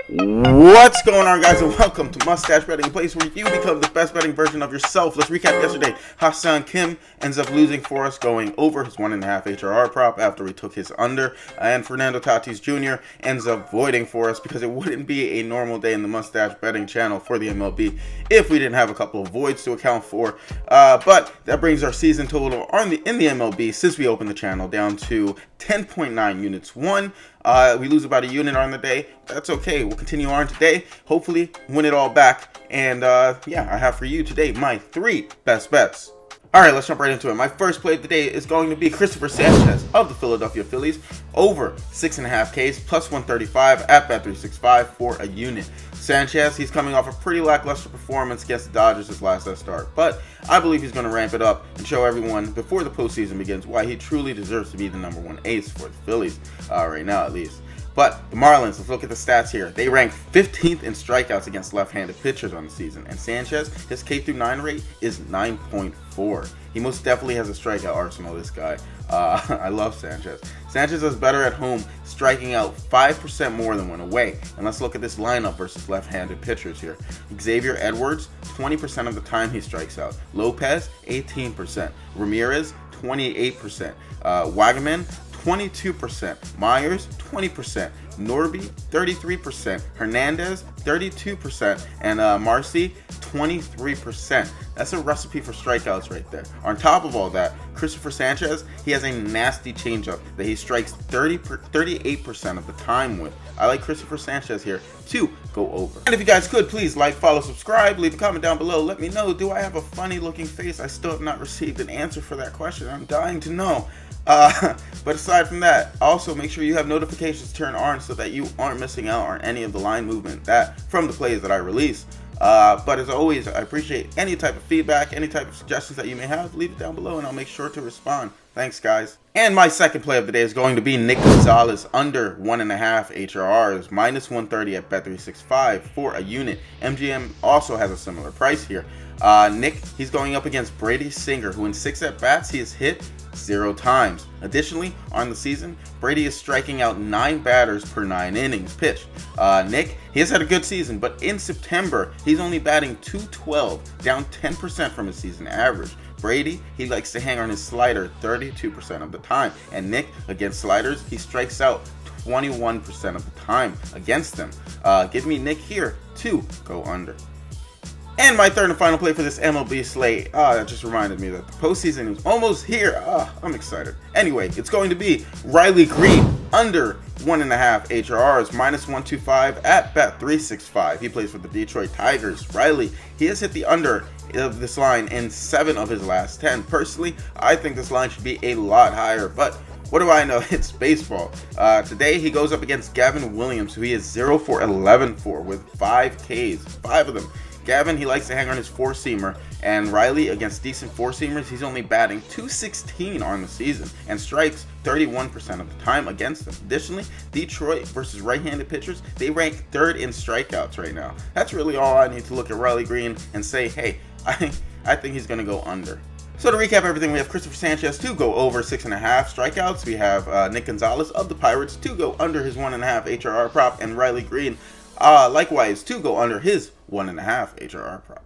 What's going on, guys, and welcome to Mustache Betting, a place where you become the best betting version of yourself. Let's recap yesterday. Hassan Kim ends up losing for us, going over his 1.5 HRR prop after he took his under, and Fernando Tatis Jr. ends up voiding for us because it wouldn't be a normal day in the Mustache Betting channel for the MLB if we didn't have a couple of voids to account for. But that brings our season total in the MLB since we opened the channel down to 10.9 units won. We lose about a unit on the day. That's okay. We'll continue on today. Hopefully win it all back. And yeah, I have for you today my 3 best bets. All right, let's jump right into it. My first play of the day is going to be Christopher Sanchez of the Philadelphia Phillies over 6.5 Ks plus 135 at bet365 for a unit. Sanchez, he's coming off a pretty lackluster performance against the Dodgers his last start, but I believe he's going to ramp it up and show everyone before the postseason begins why he truly deserves to be the #1 ace for the Phillies, right now at least. But the Marlins, let's look at the stats here. They rank 15th in strikeouts against left-handed pitchers on the season. And Sanchez, his K-9 rate is 9.4. He most definitely has a strikeout arsenal, this guy. I love Sanchez. Sanchez is better at home, striking out 5% more than when away. And let's look at this lineup versus left-handed pitchers here. Xavier Edwards, 20% of the time he strikes out. Lopez, 18%. Ramirez, 28%. Wagaman, 22%, Myers 20%, Norby 33%, Hernandez 32%, and Marcy 23%. That's a recipe for strikeouts right there. On top of all that, Christopher Sanchez, he has a nasty changeup that he strikes 38% of the time with. I like Christopher Sanchez here to go over. And if you guys could, please like, follow, subscribe, leave a comment down below. Let me know, do I have a funny looking face? I still have not received an answer for that question. I'm dying to know. But aside from that, also make sure you have notifications turned on so that you aren't missing out on any of the line movement from the plays that I release. But as always, I appreciate any type of feedback, any type of suggestions that you may have. Leave it down below and I'll make sure to respond. Thanks, guys. And my second play of the day is going to be Nick Gonzales under 1.5 HRRs, minus 130 at bet365 for a unit. MGM also has a similar price here. Nick, he's going up against Brady Singer, who in 6 at-bats he has hit 0 times. Additionally, on the season, Brady is striking out 9 batters per 9 innings pitched. Nick, he has had a good season, but in September, he's only batting .212, down 10% from his season average. Brady, he likes to hang on his slider 32% of the time, and Nick, against sliders, he strikes out 21% of the time against them. Give me Nick here to go under. And my third and final play for this MLB slate, that just reminded me that the postseason is almost here. I'm excited. Anyway, it's going to be Riley Green under 1.5 HRRs, minus 125 at bet365. He plays for the Detroit Tigers. Riley, he has hit the under of this line in 7 of his last 10. Personally, I think this line should be a lot higher, but what do I know? It's baseball. Today, he goes up against Gavin Williams, who he is 0 for 11 for with 5 Ks, 5 of them. Gavin, he likes to hang on his 4-seamer, and Riley, against decent 4-seamers, he's only batting .216 on the season and strikes 31% of the time against them. Additionally, Detroit versus right-handed pitchers, they rank 3rd in strikeouts right now. That's really all I need to look at Riley Green and say, hey, I think he's going to go under. So to recap everything, we have Christopher Sanchez to go over 6.5 strikeouts. We have Nick Gonzales of the Pirates to go under his 1.5 HRR prop, and Riley Green likewise to go under his 1.5 HRR prop.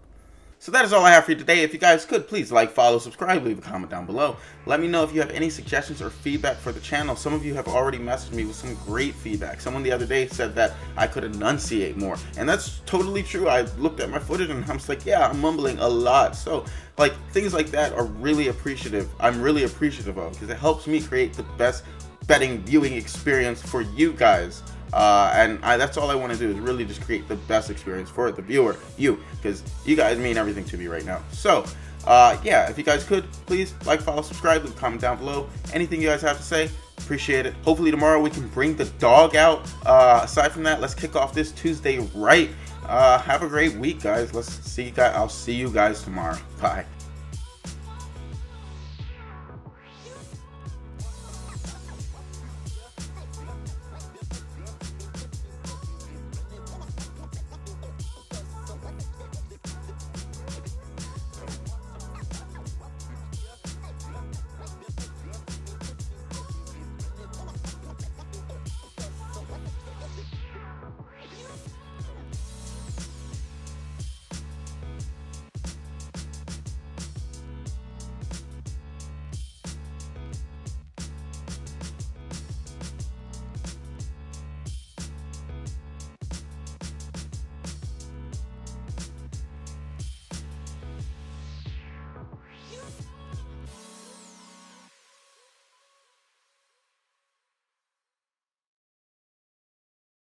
So that is all I have for you today. If you guys could, please like, follow, subscribe, leave a comment down below. Let me know if you have any suggestions or feedback for the channel. Some of you have already messaged me with some great feedback. Someone the other day said that I could enunciate more, and that's totally true. I looked at my footage and I was like, yeah, I'm mumbling a lot. So like things like that are really appreciative. I'm really appreciative of, because it helps me create the best betting viewing experience for you guys. And that's all I want to do, is really just create the best experience for the viewer, you, because you guys mean everything to me right now. So yeah, if you guys could, please like, follow, subscribe, leave a comment down below. Anything you guys have to say, appreciate it. Hopefully tomorrow we can bring the dog out. Aside from that, let's kick off this Tuesday right. Have a great week, guys. I'll see you guys tomorrow. Bye.